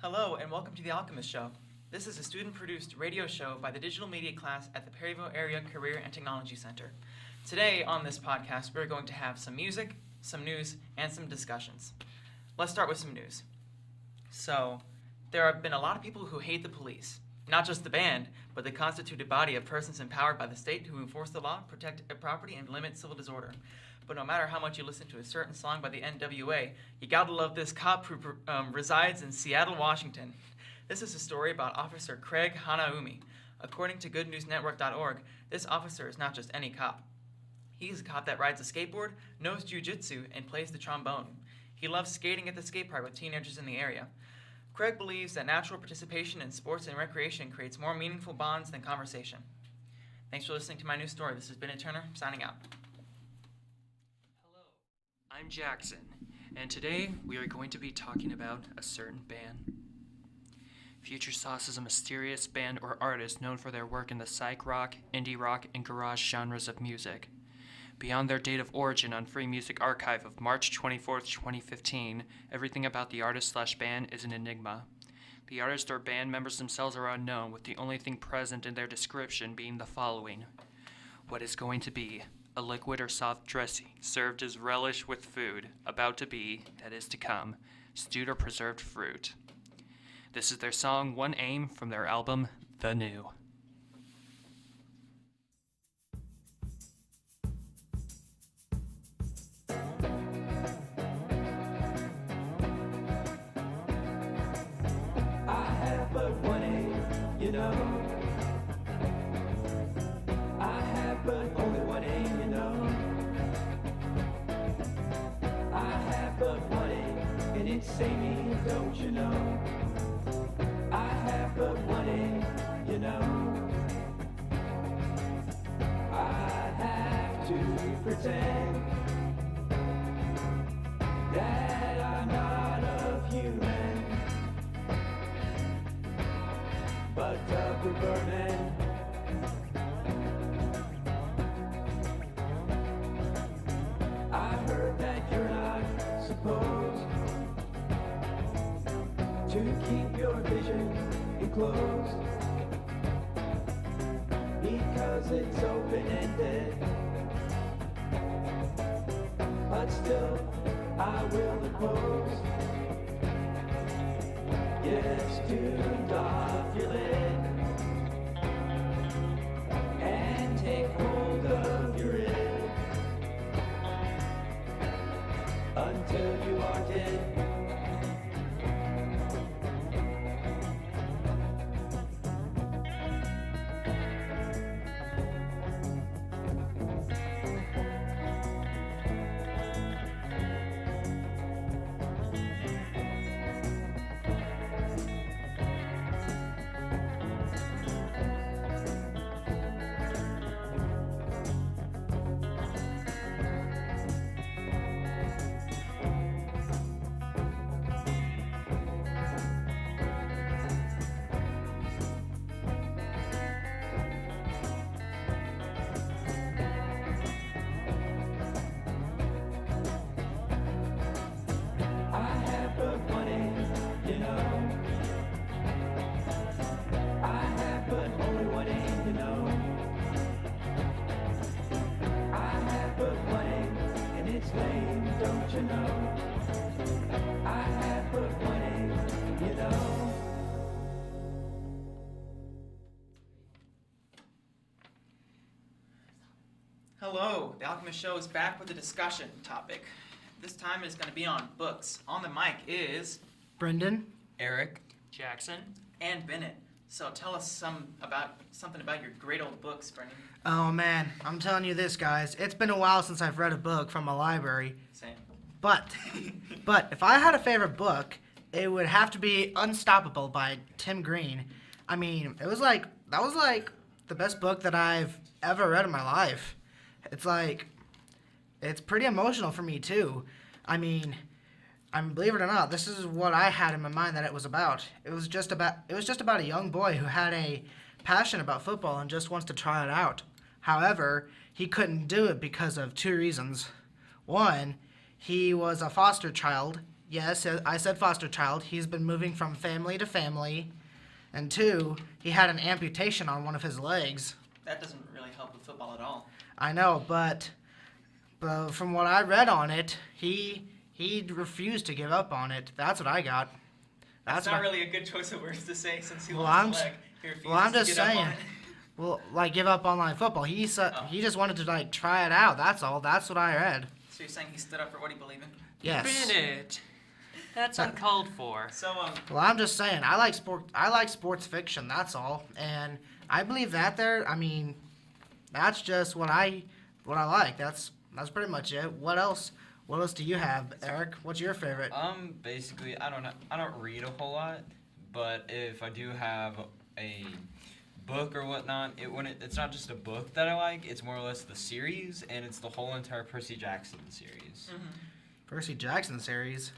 Hello and welcome to The Alchemist Show. This is a student-produced radio show by the Digital Media class at the Perryville Area Career and Technology Center. Today on this podcast, we're going to have some music, some news, and some discussions. Let's start with some news. So, there have been a lot of people who hate the police. Not just the band, but the constituted body of persons empowered by the state who enforce the law, protect property, and limit civil disorder. But no matter how much you listen to a certain song by the NWA, you gotta love this cop who resides in Seattle, Washington. This is a story about Officer Craig Hanaumi. According to GoodNewsNetwork.org, this officer is not just any cop. He's a cop that rides a skateboard, knows jiu-jitsu, and plays the trombone. He loves skating at the skate park with teenagers in the area. Craig believes that natural participation in sports and recreation creates more meaningful bonds than conversation. Thanks for listening to my news story. This is Bennett Turner, signing out. Hello, I'm Jackson, and today we are going to be talking about a certain band. Future Sauce is a mysterious band or artist known for their work in the psych rock, indie rock, and garage genres of music. Beyond their date of origin on Free Music Archive of March 24th, 2015, everything about the artist/band is an enigma. The artist or band members themselves are unknown, with the only thing present in their description being the following. What is going to be? A liquid or soft dressing, served as relish with food, about to be, that is to come, stewed or preserved fruit. This is their song, One Aim, from their album, The New. But one aim, you know. I have but only one aim, you know. I have but one aim, and it's saving, don't you know? I have but one aim, you know. I have to pretend that I'm not a human, but a Superman. I heard that you're not supposed to keep your vision enclosed, because it's open-ended. But still, I will impose. Yes, to off your lid and take hold of your rib until you are dead. Hello, the Alchemist Show is back with a discussion topic. This time it's going to be on books. On the mic is Brendan. Eric. Jackson. and Bennett. So tell us something about your great old books, Brendan. Oh man, I'm telling you this, guys. It's been a while since I've read a book from a library. Same. But if I had a favorite book, it would have to be Unstoppable by Tim Green. I mean, that was like the best book that I've ever read in my life. It's pretty emotional for me too. I mean, believe it or not, this is what I had in my mind that it was about. It was just about a young boy who had a passion about football and just wants to try it out. However, he couldn't do it because of two reasons. One, he was a foster child. Yes, I said foster child. He's been moving from family to family. And two, he had an amputation on one of his legs. That doesn't really help with football at all. I know, but from what I read on it, he refused to give up on it. That's what I got. That's not really a good choice of words to say since he Well, lost his leg. He refuses Well, I'm to just get up on saying. it. Well, like give up on like football. He just wanted to try it out. That's all. That's what I read. So you're saying he stood up for what he believed in? Yes. Bennett. That's uncalled for. So Well, I'm just saying. I like sports fiction. That's all. And I believe that there. I mean, that's just what I like. That's pretty much it. What else? What else do you have, Eric? What's your favorite? Basically, I don't read a whole lot, but if I do have a book or whatnot, it's not just a book that I like, it's more or less the series, and it's the whole entire Percy Jackson series. Percy Jackson series.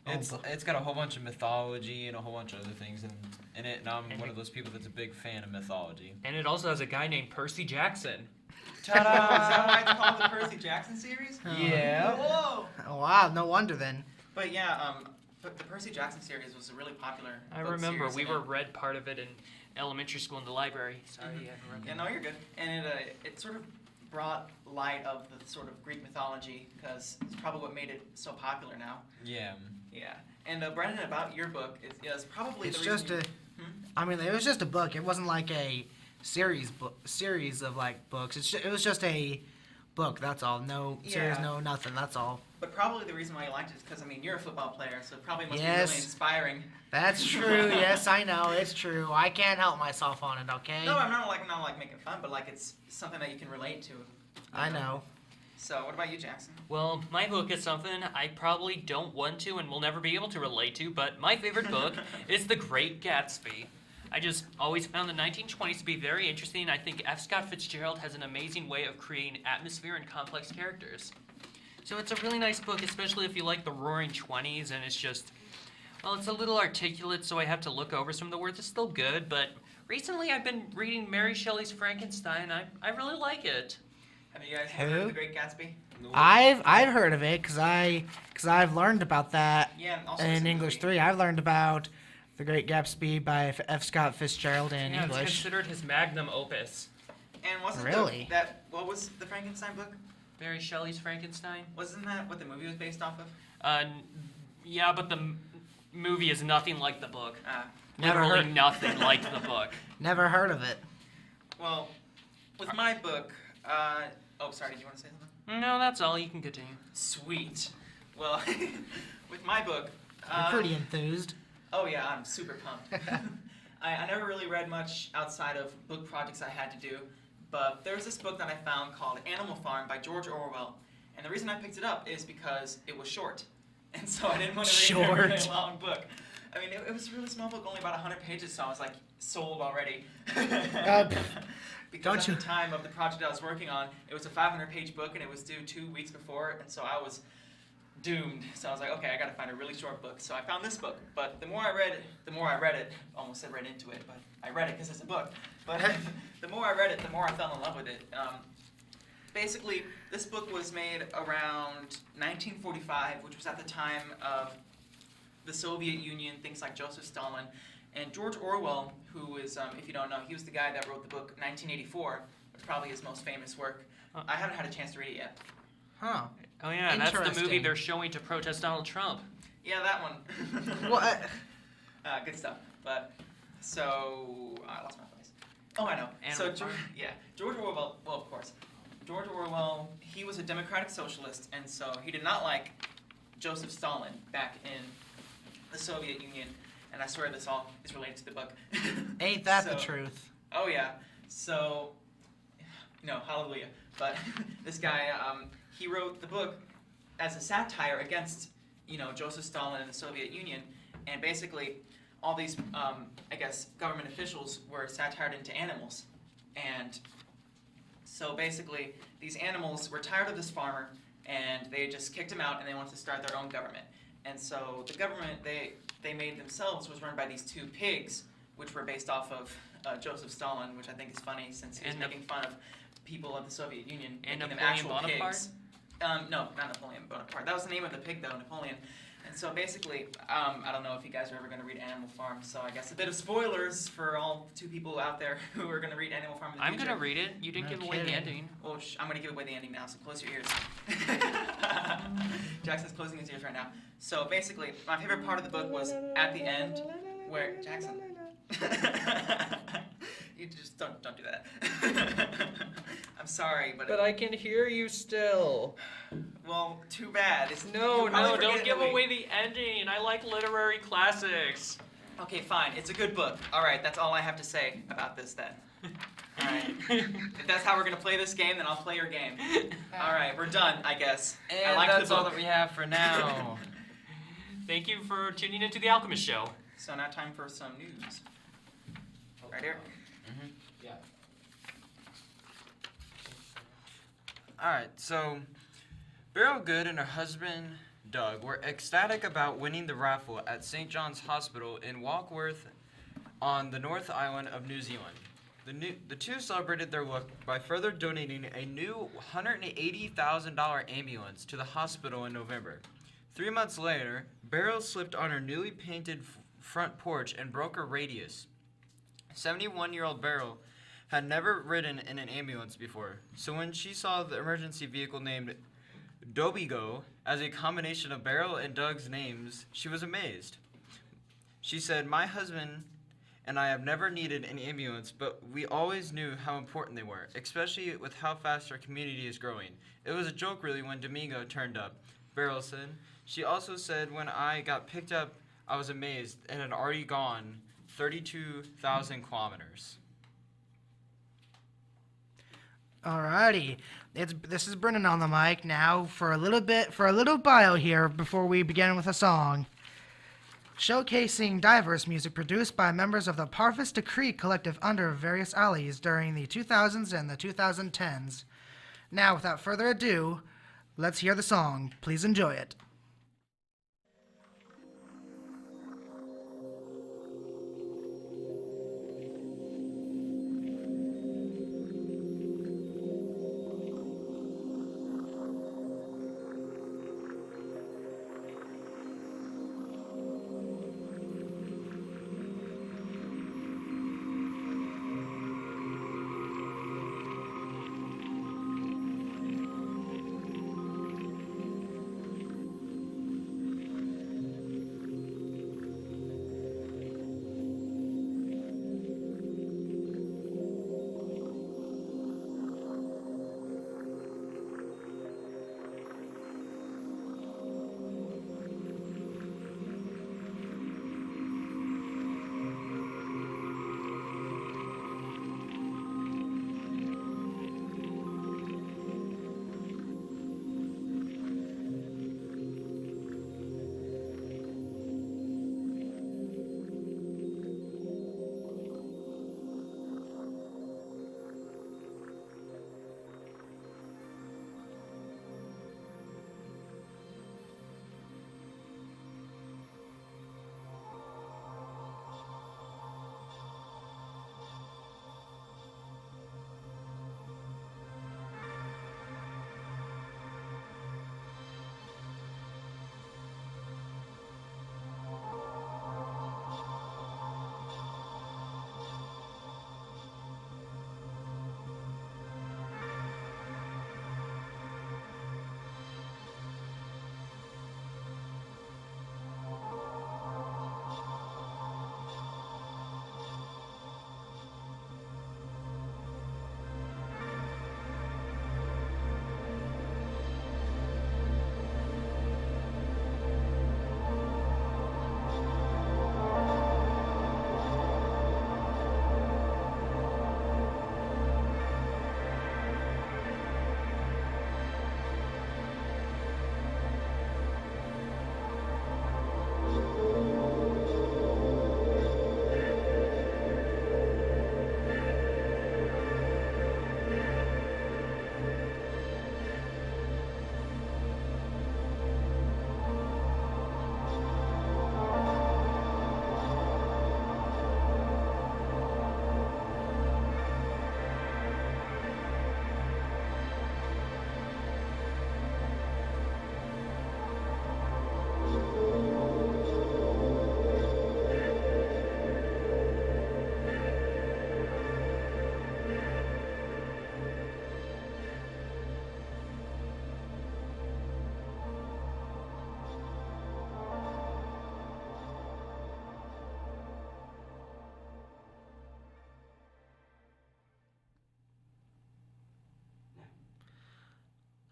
It's got a whole bunch of mythology and a whole bunch of other things in it, and I'm one of those people that's a big fan of mythology. And it also has a guy named Percy Jackson. Ta-da! Is that why it's called the Percy Jackson series? Yeah. Whoa! Oh wow, no wonder then. But yeah, the Percy Jackson series was a really popular I book remember series, we and were read part of it in elementary school in the library. Sorry, you haven't read Yeah, no, you're good. And it sort of brought light of the sort of Greek mythology because it's probably what made it so popular now. Yeah. Yeah. And Brendan, about your book, it's probably It's the just reason. I mean, it was just a book. It wasn't like a series of like books. It was just a book. That's all. No series. Yeah. No nothing. That's all. But probably the reason why you liked it is because, I mean, you're a football player, so it probably must Yes. be really inspiring. That's true. Yes, I know. It's true. I can't help myself on it. Okay. No, I'm not like making fun, but like it's something that you can relate to. I know. So what about you, Jackson? Well, my book is something I probably don't want to and will never be able to relate to, but my favorite book is The Great Gatsby. I just always found the 1920s to be very interesting. I think F. Scott Fitzgerald has an amazing way of creating atmosphere and complex characters. So it's a really nice book, especially if you like the Roaring '20s, and it's just, well, it's a little articulate, so I have to look over some of the words. It's still good, but recently I've been reading Mary Shelley's Frankenstein. I really like it. Have you guys heard of The Great Gatsby? I've heard of it because I've learned about that Yeah, and also in it's a English movie. 3. I've learned about The Great Gatsby by F. Scott Fitzgerald in Yeah, it's English. considered his magnum opus. And wasn't Really? what was the Frankenstein book? Mary Shelley's Frankenstein? Wasn't that what the movie was based off of? Yeah, but the movie is nothing like the book. Never Literally heard- nothing like the book. Never heard of it. Well, with my book, oh, sorry, did you want to say something? No, that's all. You can continue. Sweet. Well, with my book, You're pretty enthused. oh yeah, I'm super pumped. I never really read much outside of book projects I had to do, but there was this book that I found called Animal Farm by George Orwell, and the reason I picked it up is because it was short, and so I didn't want to read a really Short. long book. I mean, it was a really small book, only about 100 pages, so I was like, sold already. Because Don't at you- the time of the project I was working on, it was a 500-page book, and it was due 2 weeks before, and so I was doomed. So I was like, okay, I gotta find a really short book. So I found this book, but the more I read it, almost said read into it, but I read it because it's a book. But the more I read it, the more I fell in love with it. Basically, this book was made around 1945, which was at the time of the Soviet Union, things like Joseph Stalin. And George Orwell, who is, if you don't know, he was the guy that wrote the book 1984, which is probably his most famous work. I haven't had a chance to read it yet. Huh. Oh yeah, that's the movie Interesting. they're showing to protest Donald Trump. Yeah, that one. What? Good stuff. But, so, I lost my place. Oh, I know. Animal So, Farm. George Orwell, well, of course. George Orwell, he was a democratic socialist, and so he did not like Joseph Stalin back in the Soviet Union. And I swear this all is related to the book. Ain't that the So- truth? Oh yeah. So, hallelujah. But this guy, he wrote the book as a satire against, Joseph Stalin and the Soviet Union, and basically, all these, government officials were satired into animals, and so basically, these animals were tired of this farmer, and they just kicked him out, and they wanted to start their own government. And so the government they made themselves was run by these two pigs, which were based off of Joseph Stalin, which I think is funny since he was making fun of people of the Soviet Union, And making them Napoleon actual Bonaparte? pigs. No, not Napoleon Bonaparte. That was the name of the pig, though, Napoleon. And so basically, I don't know if you guys are ever going to read Animal Farm, so I guess a bit of spoilers for all 2 people out there who are going to read Animal Farm in the I'm future. gonna read it. You didn't No give away the kidding. ending. Well, I'm going to give away the ending now, so close your ears. Jackson's closing his ears right now. So basically, my favorite part of the book was at the end, where Jackson. You just don't do that. I'm sorry, but I can hear you still. well, too bad. No, you'll probably no, forget don't it give in a week. away the ending. I like literary classics. Okay, fine. It's a good book. All right, that's all I have to say about this then. All right. If that's how we're gonna play this game, then I'll play your game. All right, we're done, I guess. I And like that's the all book. that we have for now. Thank you for tuning into The Alchemist Show. So now time for some news. Right here. Alright, so Beryl Good and her husband Doug were ecstatic about winning the raffle at St. John's Hospital in Walkworth on the North Island of New Zealand. The two celebrated their luck by further donating a new $180,000 ambulance to the hospital in November. 3 months later, Beryl slipped on her newly painted front porch and broke her radius. 71-year-old Beryl had never ridden in an ambulance before, so when she saw the emergency vehicle named Dobigo as a combination of Beryl and Doug's names, she was amazed. She said, "My husband and I have never needed an ambulance, but we always knew how important they were, especially with how fast our community is growing. It was a joke really when Domingo turned up," Beryl said. She also said, "When I got picked up, I was amazed and had already gone 32,000 kilometers." Alrighty, this is Brennan on the mic now for a little bio here before we begin with a song. Showcasing diverse music produced by members of the Parvis Decree collective under various alleys during the 2000s and the 2010s. Now, without further ado, let's hear the song. Please enjoy it.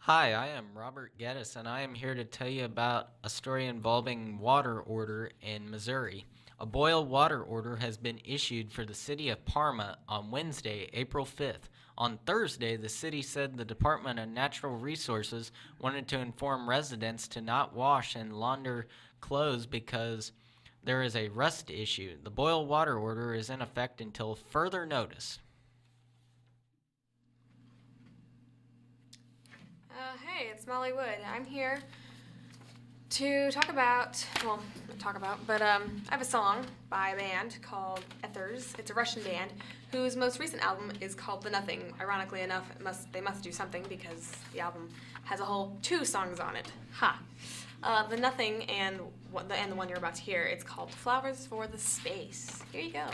Hi, I am Robert Geddes, and I am here to tell you about a story involving water order in Missouri. A boil water order has been issued for the city of Parma on Wednesday, April 5th. On Thursday, the city said the Department of Natural Resources wanted to inform residents to not wash and launder clothes because there is a rust issue. The boil water order is in effect until further notice. Hey, it's Molly Wood. I'm here to talk about, well, not talk about, but I have a song by a band called Ethers. It's a Russian band whose most recent album is called The Nothing. Ironically enough, they must do something because the album has a whole 2 songs on it. The Nothing and the one you're about to hear, it's called Flowers for the Space. Here you go.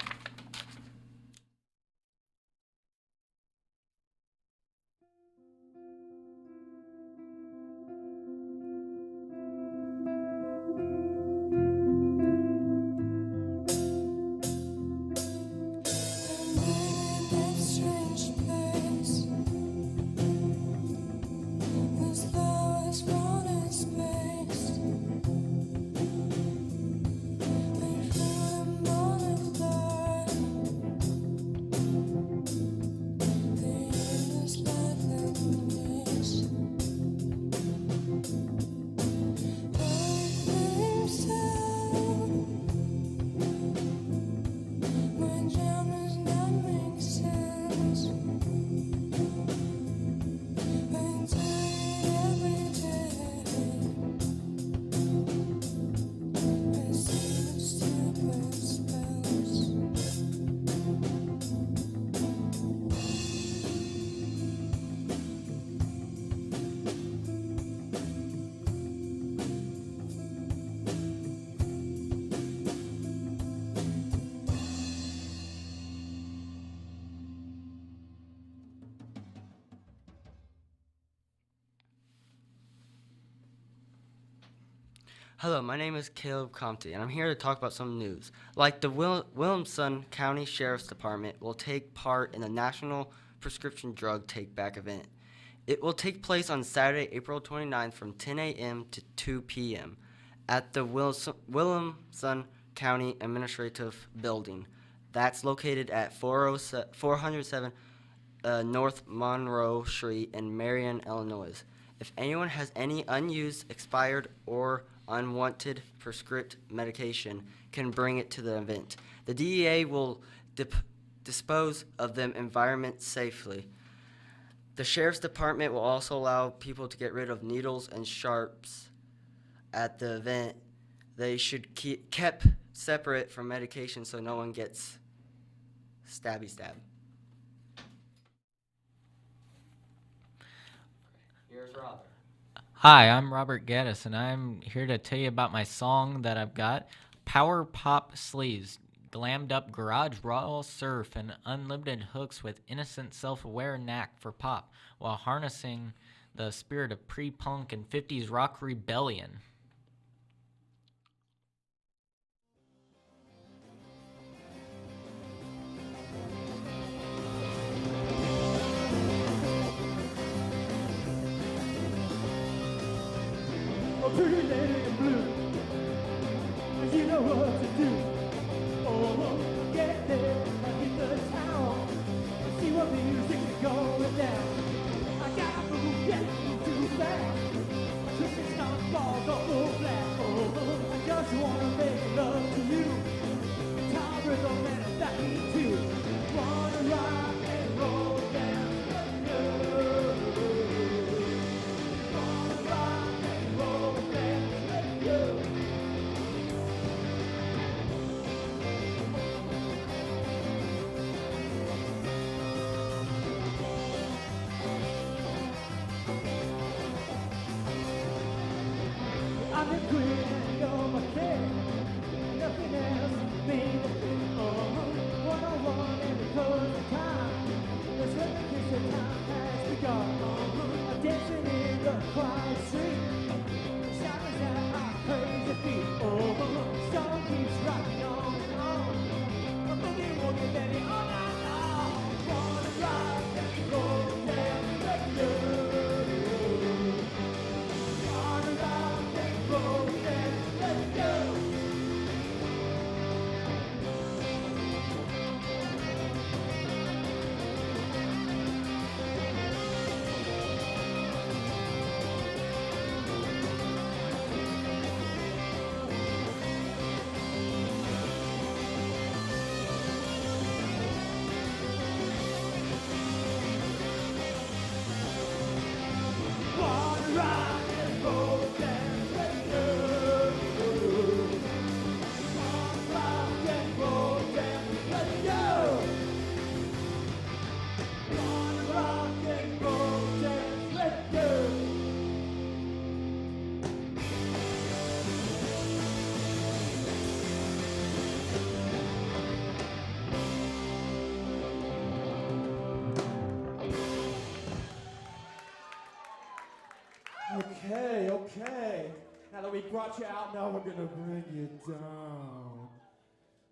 Hello, my name is Caleb Comte, and I'm here to talk about some news. Like the Williamson County Sheriff's Department will take part in the National Prescription Drug Take Back event. It will take place on Saturday, April 29th from 10 a.m. to 2 p.m. at the Williamson County Administrative Building. That's located at 407 North Monroe Street in Marion, Illinois. If anyone has any unused, expired, or unwanted prescribed medication, can bring it to the event. The DEA will dispose of them environment safely. The Sheriff's Department will also allow people to get rid of needles and sharps at the event. They should keep kept separate from medication so no one gets stabby stab. Here's Robert. Hi, I'm Robert Geddes, and I'm here to tell you about my song that I've got, Power Pop Sleeves, glammed up garage raw surf and unlimited hooks with innocent self-aware knack for pop, while harnessing the spirit of pre-punk and 50s rock rebellion. A pretty lady in blue, and you know what to do. Oh, get there and hit the town, and see what music is going down. I gotta move, yeah, move too fast. My twisted stomach falls all so flat. Oh, I just wanna make love to you. Guitar, rhythm, and a stacking too. Wanna rock and roll dance with you. Wanna rock and roll dance with you. Okay, now that we brought you out, now we're gonna bring you down.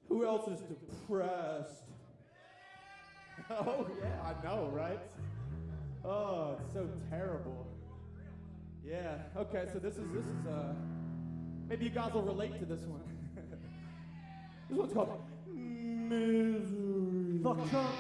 Who else is depressed? Oh yeah, I know, right? Oh, it's so terrible. Yeah, okay, so this is maybe you guys will relate to this one. This one's called Misery. Fuck Trump.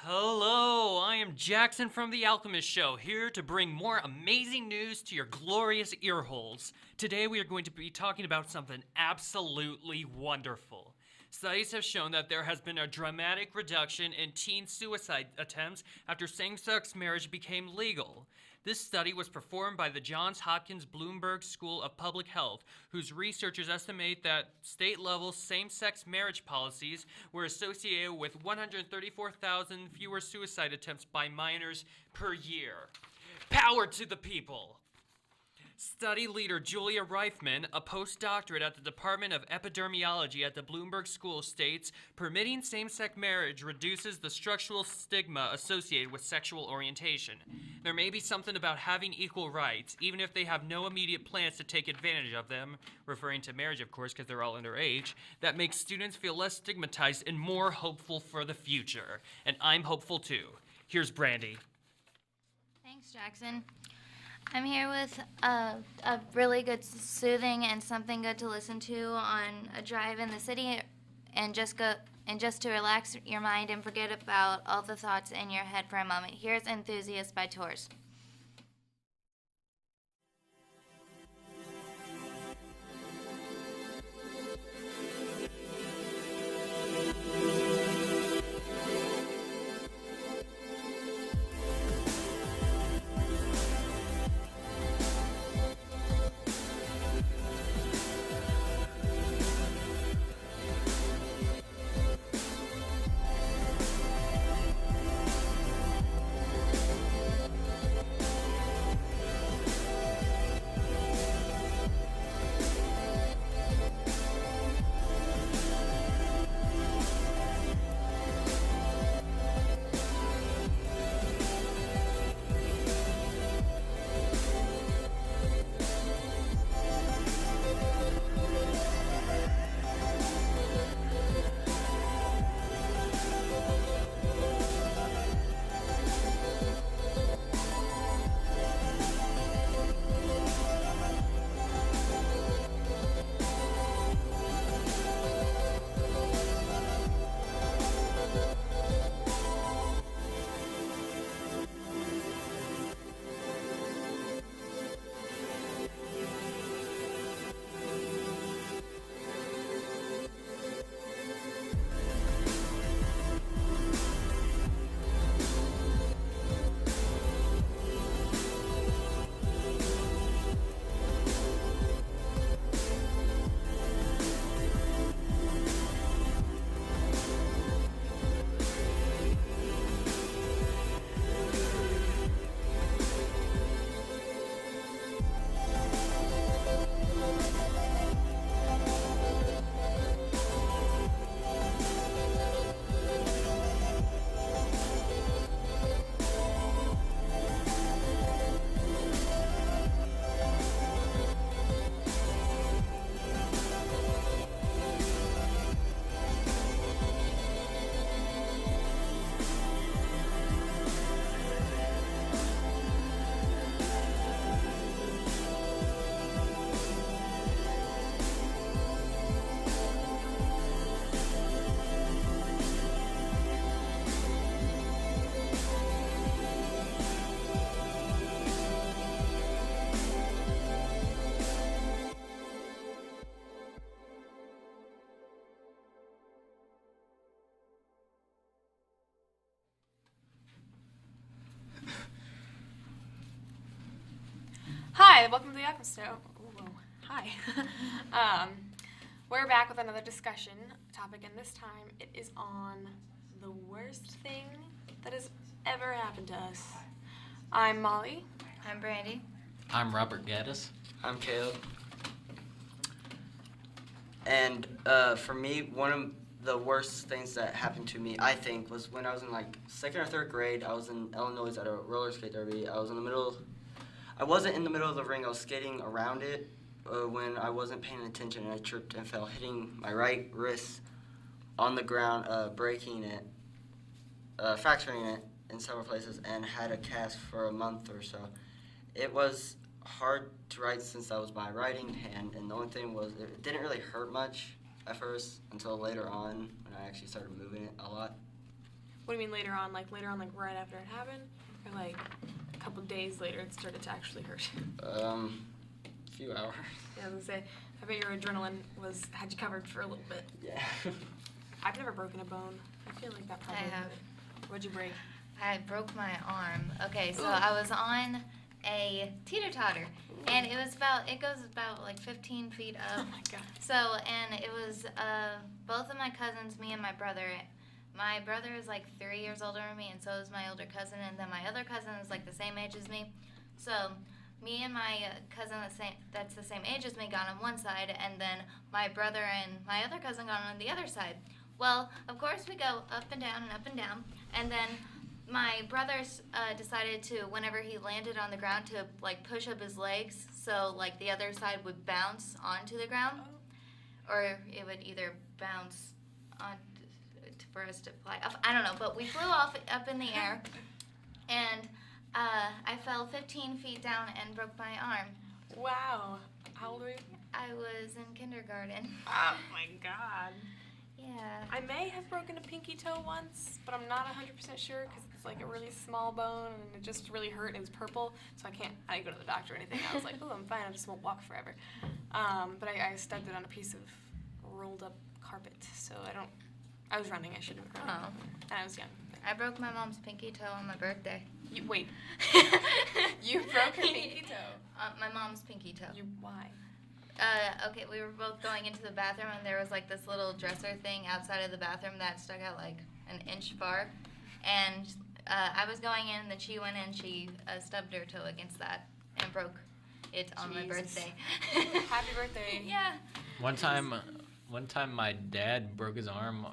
Hello, I am Jackson from The Alchemist Show, here to bring more amazing news to your glorious ear holes. Today we are going to be talking about something absolutely wonderful. Studies have shown that there has been a dramatic reduction in teen suicide attempts after same-sex marriage became legal. This study was performed by the Johns Hopkins Bloomberg School of Public Health, whose researchers estimate that state-level same-sex marriage policies were associated with 134,000 fewer suicide attempts by minors per year. Power to the people! Study leader Julia Reifman, a postdoctorate at the Department of Epidemiology at the Bloomberg School, states, permitting same-sex marriage reduces the structural stigma associated with sexual orientation. There may be something about having equal rights, even if they have no immediate plans to take advantage of them, referring to marriage, of course, because they're all underage, that makes students feel less stigmatized and more hopeful for the future. And I'm hopeful too. Here's Brandy. Thanks, Jackson. I'm here with a really good soothing and something good to listen to on a drive in the city, and just to relax your mind and forget about all the thoughts in your head for a moment. Here's Enthusiast by Tours. Hi, welcome to the Alchemist Show. Whoa, hi. We're back with another discussion topic, and this time it is on the worst thing that has ever happened to us. I'm Molly. I'm Brandy. I'm Robert Gaddis. I'm Caleb. And for me, one of the worst things that happened to me, I think, was when I was in like 2nd or 3rd grade. I was in Illinois at a roller skate derby. I wasn't in the middle of the ring. I was skating around it when I wasn't paying attention, and I tripped and fell, hitting my right wrist on the ground, breaking it, fracturing it in several places, and had a cast for a month or so. It was hard to write since that was my writing hand, and the only thing was it didn't really hurt much at first until later on when I actually started moving it a lot. What do you mean later on? Like right after it happened, or like a couple days later it started to actually hurt? A few hours. Yeah, I was gonna say, I bet your adrenaline had you covered for a little bit. Yeah. I've never broken a bone. I feel like that probably. I have. What'd you break? I broke my arm. Okay, so Ooh. I was on a teeter-totter, and it goes about like 15 feet Oh up. my god. So, and it was both of my cousins, me and my brother. My brother is like 3 years older than me, and so is my older cousin, and then my other cousin is like the same age as me. So, me and my cousin that's the same age as me got on one side, and then my brother and my other cousin got on the other side. Well, of course we go up and down, and then my brother decided to, whenever he landed on the ground, to like push up his legs so like the other side would bounce onto the ground, or it would either bounce on for us to fly off. I don't know, but we flew off up in the air, and I fell 15 feet down and broke my arm. Wow. How old were you? I was in kindergarten. Oh my god. Yeah. I may have broken a pinky toe once, but I'm not 100% sure because it's like a really small bone and it just really hurt and it was purple, so I didn't go to the doctor or anything. I was like, oh, I'm fine, I just won't walk forever. But I stepped it on a piece of rolled up carpet, so I was running, I shouldn't have been running. Oh. And I was young. I broke my mom's pinky toe on my birthday. Wait. You broke her pinky toe? My mom's pinky toe. Why? Okay, we were both going into the bathroom, and there was like this little dresser thing outside of the bathroom that stuck out like an inch far. And I was going in, and then she went in, she stubbed her toe against that and broke it on my birthday. Happy birthday. Yeah. One time my dad broke his arm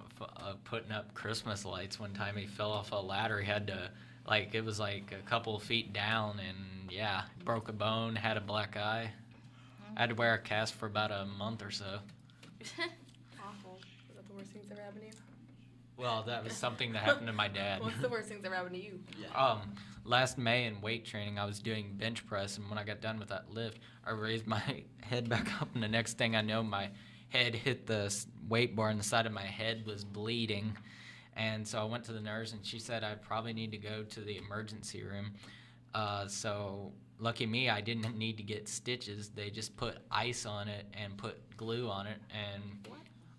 putting up Christmas lights. One time he fell off a ladder. He had to, it was like a couple of feet down, and yeah, broke a bone, had a black eye. I had to wear a cast for about a month or so. Awful. Was that the worst things that ever happened to you? Well, that was something that happened to my dad. What's the worst things that ever happened to you? Last May in weight training, I was doing bench press, and when I got done with that lift, I raised my head back up, and the next thing I know, my head hit the weight bar, and the side of my head was bleeding. And so I went to the nurse, and she said I probably need to go to the emergency room. So lucky me, I didn't need to get stitches. They just put ice on it and put glue on it, and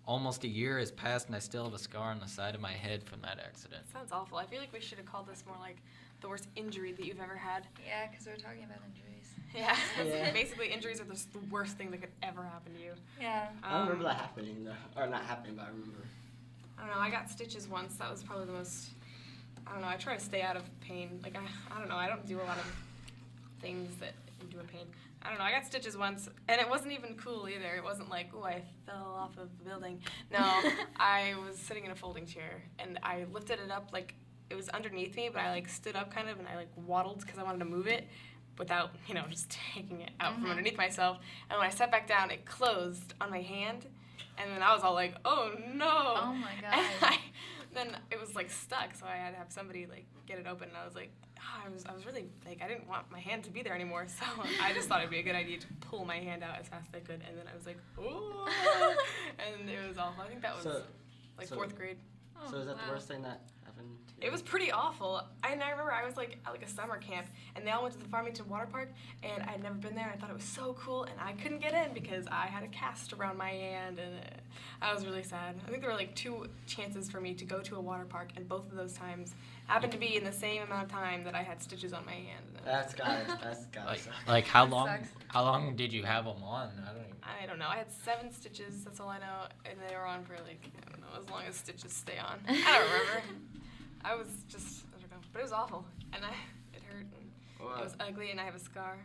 almost a year has passed, and I still have a scar on the side of my head from that accident. Sounds awful. I feel like we should have called this more like the worst injury that you've ever had. Yeah, because we're talking about injuries. Yeah. Yeah. Basically, injuries are just the worst thing that could ever happen to you. Yeah. I don't remember that happening, though. Or not happening, but I remember. I don't know. I got stitches once. That was probably the most. I don't know. I try to stay out of pain. Like I don't know. I don't do a lot of things that do a pain. I don't know. I got stitches once, and it wasn't even cool either. It wasn't like, oh, I fell off of the building. No, I was sitting in a folding chair, and I lifted it up like it was underneath me, but I like stood up kind of, and I like waddled because I wanted to move it without, just taking it out from underneath myself. And when I sat back down, it closed on my hand, and then I was all like, oh no. Oh my god. And then it was like stuck, so I had to have somebody like get it open, and I was like, I was really like, I didn't want my hand to be there anymore, so I just thought it'd be a good idea to pull my hand out as fast as I could, and then I was like, oh, and it was awful. I think that was So 4th grade. So is that the worst thing that happened to you? It was pretty awful. And I remember I was like at a summer camp, and they all went to the Farmington Water Park, and I'd never been there. I thought it was so cool, and I couldn't get in because I had a cast around my hand, and I was really sad. I think there were like 2 chances for me to go to a water park, and both of those times happened to be in the same amount of time that I had stitches on my hand. That's gotta suck. Like how long? Sucks. How long did you have them on? I don't know. I had 7 stitches. That's all I know, and they were on for like I don't know, as long as stitches stay on. I don't remember. I don't know, but it was awful, and it hurt, and it was ugly, and I have a scar.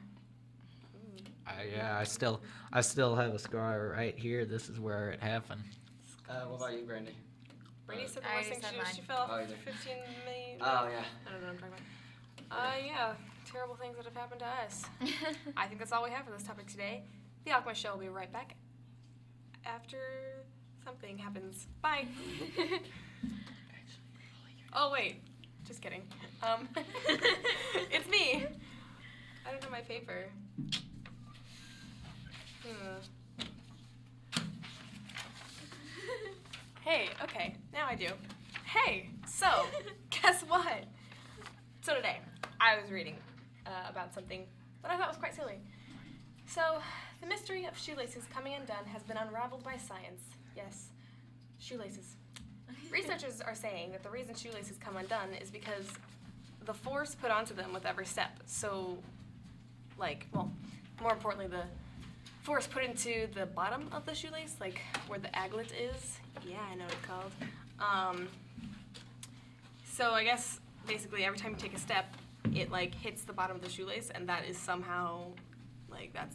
I still have a scar right here. This is where it happened. What about you, Brandy? Brady said the I worst already thing said she did. mine. She fell off Oh, a you did. 15 million. Oh yeah. I don't know what I'm talking about. Yeah, terrible things that have happened to us. I think that's all we have for this topic today. The Alchemist Show will be right back after something happens. Bye. Oh wait, just kidding. It's me. I don't have my paper. Hey, okay, now I do. Hey, so, guess what? So today, I was reading about something that I thought was quite silly. So, the mystery of shoelaces coming undone has been unraveled by science. Yes, shoelaces. Researchers are saying that the reason shoelaces come undone is because the force put onto them with every step. So, more importantly, the force put into the bottom of the shoelace, like where the aglet is. Yeah, I know what it's called. So I guess basically every time you take a step, it hits the bottom of the shoelace, and that is somehow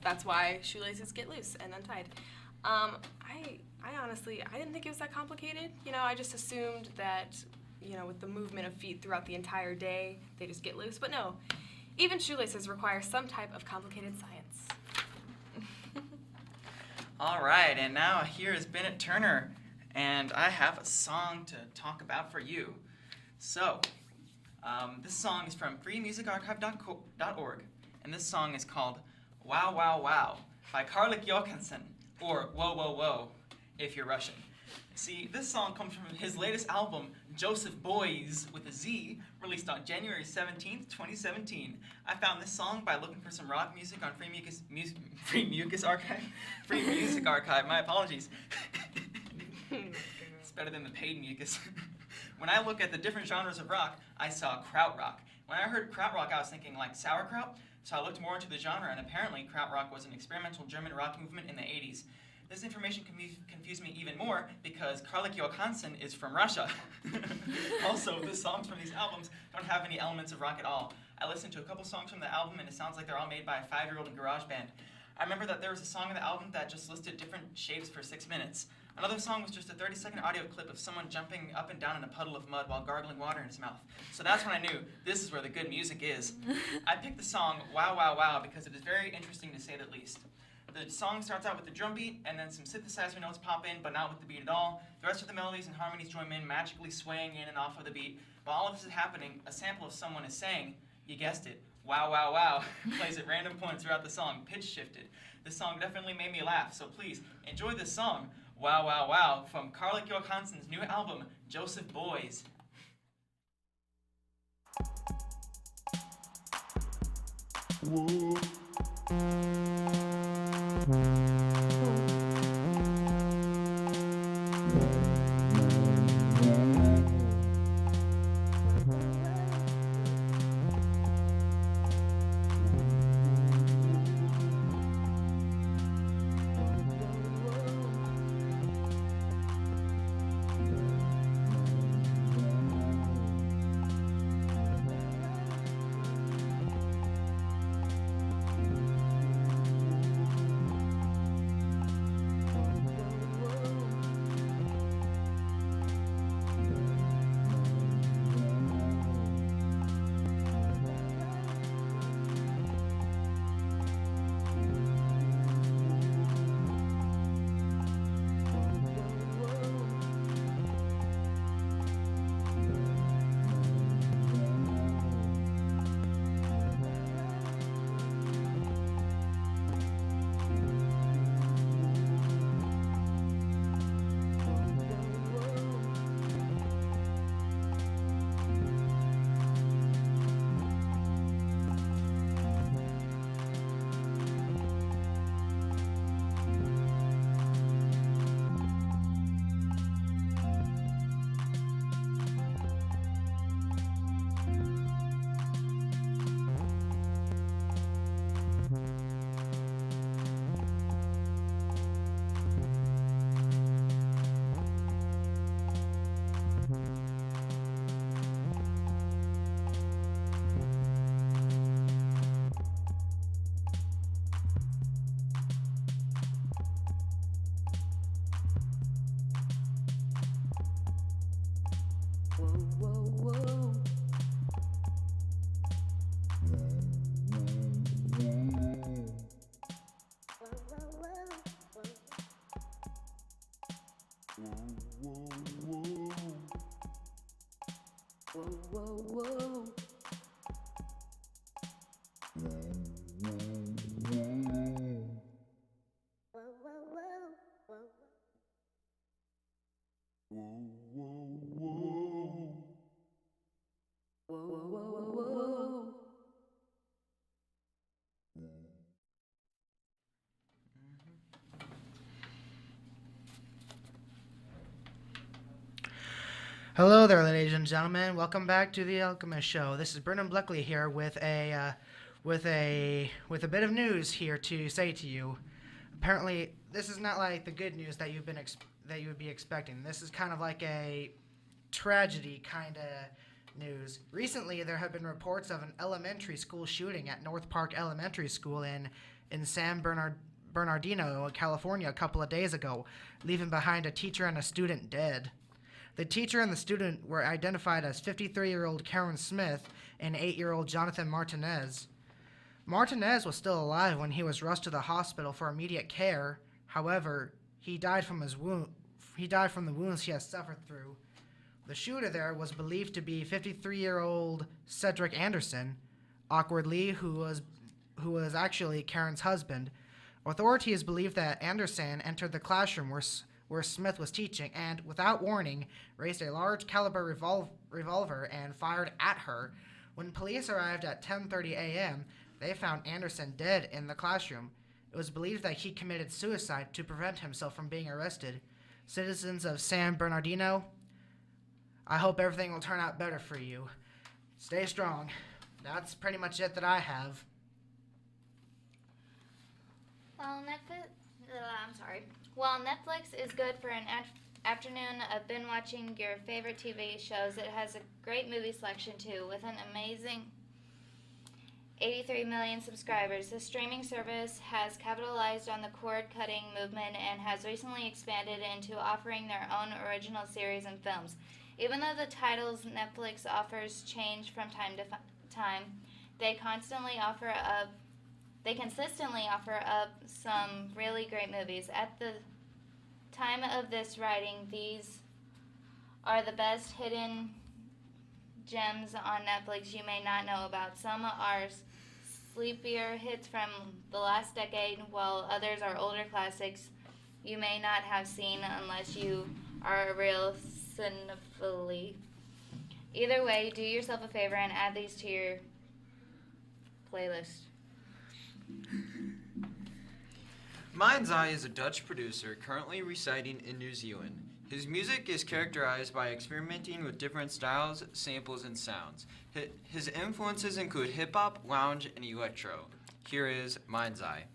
that's why shoelaces get loose and untied. I honestly didn't think it was that complicated. I just assumed that with the movement of feet throughout the entire day, they just get loose. But no, even shoelaces require some type of complicated science. All right, and now here is Bennett Turner, and I have a song to talk about for you. So, this song is from freemusicarchive.org, and this song is called Wow Wow Wow by Karlik Johansson, or Whoa Whoa Whoa if you're Russian. See, this song comes from his latest album, Joseph Boys with a Z, released on January 17th, 2017. I found this song by looking for some rock music on Free Music Archive. My apologies. It's better than the paid mucus. When I look at the different genres of rock, I saw krautrock. When I heard krautrock, I was thinking like sauerkraut, so I looked more into the genre, and apparently krautrock was an experimental German rock movement in the 80s. This information confused me even more because Karlik Johansson is from Russia. Also, the songs from these albums don't have any elements of rock at all. I listened to a couple songs from the album, and it sounds like they're all made by a 5-year-old in GarageBand. I remember that there was a song in the album that just listed different shapes for 6 minutes. Another song was just a 30-second audio clip of someone jumping up and down in a puddle of mud while gargling water in his mouth. So that's when I knew this is where the good music is. I picked the song Wow Wow Wow because it is very interesting to say the least. The song starts out with the drum beat, and then some synthesizer notes pop in, but not with the beat at all. The rest of the melodies and harmonies join in, magically swaying in and off of the beat. While all of this is happening, a sample of someone is saying, you guessed it, wow, wow, wow, plays at random points throughout the song, pitch shifted. This song definitely made me laugh, so please enjoy this song, Wow, Wow, Wow, from Karlik Johansson's new album, Joseph Boys. Whoa. Hello there, ladies and gentlemen. Welcome back to the Alchemist Show. This is Brennan Bleckley here with a bit of news here to say to you. Apparently, this is not like the good news that you would be expecting. This is kind of like a tragedy kind of news. Recently, there have been reports of an elementary school shooting at North Park Elementary School in San Bernardino, California, a couple of days ago, leaving behind a teacher and a student dead. The teacher and the student were identified as 53-year-old Karen Smith and 8-year-old Jonathan Martinez. Martinez was still alive when he was rushed to the hospital for immediate care. However, he died from the wounds he has suffered through. The shooter there was believed to be 53-year-old Cedric Anderson, awkwardly, who was actually Karen's husband. Authorities believe that Anderson entered the classroom where Smith was teaching and, without warning, raised a large caliber revolver and fired at her. When police arrived at 10:30 a.m., they found Anderson dead in the classroom. It was believed that he committed suicide to prevent himself from being arrested. Citizens of San Bernardino, I hope everything will turn out better for you. Stay strong. That's pretty much it that I have. While Netflix is good for an afternoon of binge watching your favorite TV shows, it has a great movie selection too, with an amazing 83 million subscribers. The streaming service has capitalized on the cord-cutting movement and has recently expanded into offering their own original series and films. Even though the titles Netflix offers change from time to time, they consistently offer up some really great movies. At the time of this writing, these are the best hidden gems on Netflix you may not know about. Some are sleepier hits from the last decade, while others are older classics you may not have seen unless you are a real cinephile. Either way, do yourself a favor and add these to your playlist. Mind's Eye is a Dutch producer currently residing in New Zealand. His music is characterized by experimenting with different styles, samples, and sounds. His influences include hip-hop, lounge, and electro. Here is Mind's Eye.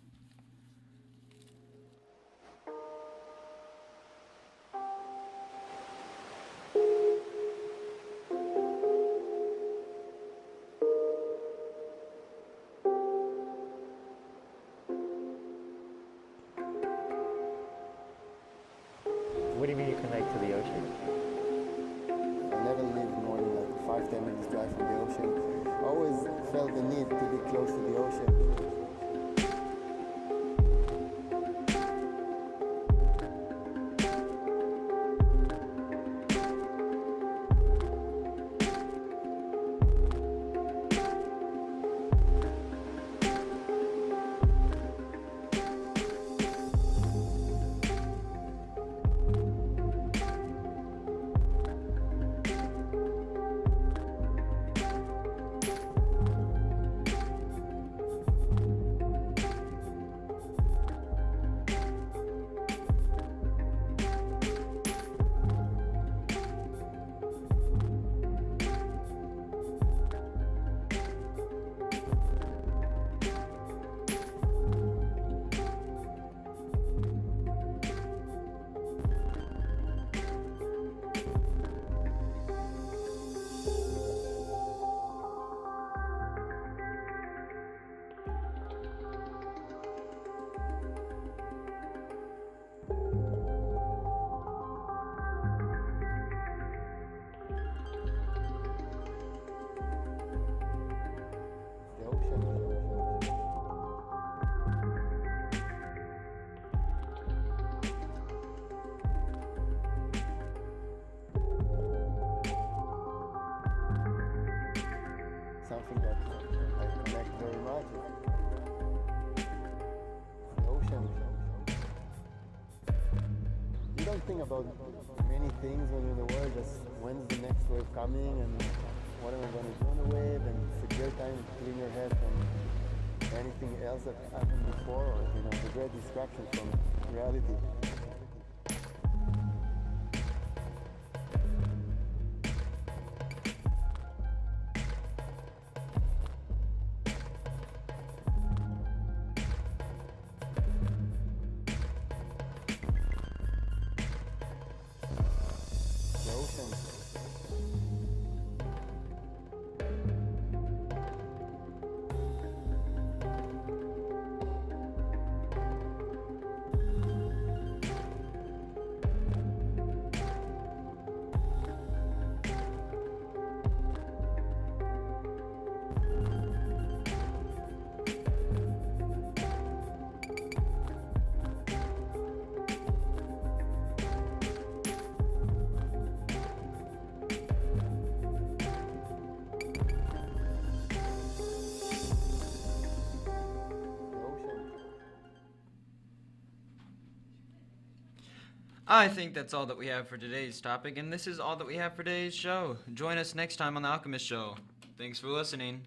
What do you mean you connect to the ocean? I never lived more than like 5-10 minutes drive from the ocean. I always felt the need to be close to the ocean. don't think about many things when you're in the world. Just when's the next wave coming and what am I going to do on the wave? And it's a great time to clean your head from anything else that happened before, or it's a great distraction from reality. The ocean. I think that's all that we have for today's topic, and this is all that we have for today's show. Join us next time on The Alchemist Show. Thanks for listening.